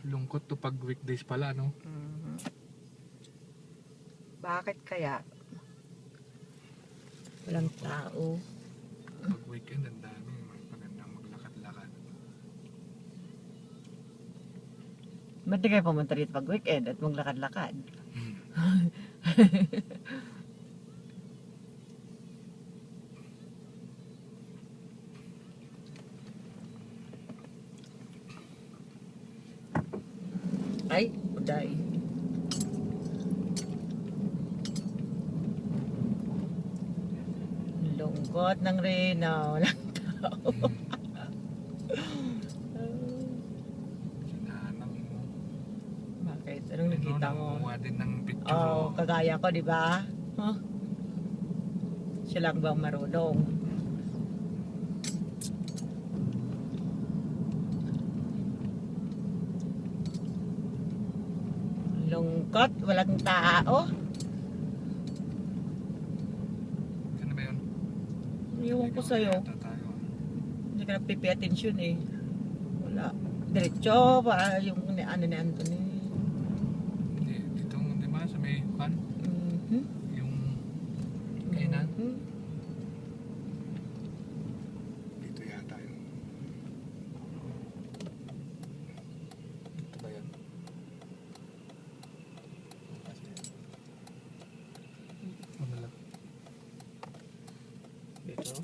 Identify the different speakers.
Speaker 1: Lungkot to pag weekdays pala, no?
Speaker 2: Mhm. Bakit kaya? Walang tao.
Speaker 1: Pag weekend, ang dami. Magandang maglakad-lakad.
Speaker 2: Ba't di kayo pumunta rito pag weekend at maglakad-lakad? Ay, uday. Lungkot ng Reyna. Walang tao.
Speaker 1: Sinanang mo.
Speaker 2: Bakit? Anong nakita mo?
Speaker 1: Nangunguha din ng picture.
Speaker 2: Oh, kagaya ko, di ba? Huh? Siya lang bang marunong? Lungkot, walang tao.
Speaker 1: Saan na ba yun?
Speaker 2: Iwan ko sa'yo.
Speaker 1: Yata tayo.
Speaker 2: Hindi ka nagpipi attention eh. Wala. Diretso pa yung ano ni Anthony.
Speaker 1: Hindi, dito, di ba, sa may pan?
Speaker 2: Mhm.
Speaker 1: Yung kainan?
Speaker 2: Mhm.
Speaker 1: Dito yata yun. Dito ba yun? Ano lang? Dito?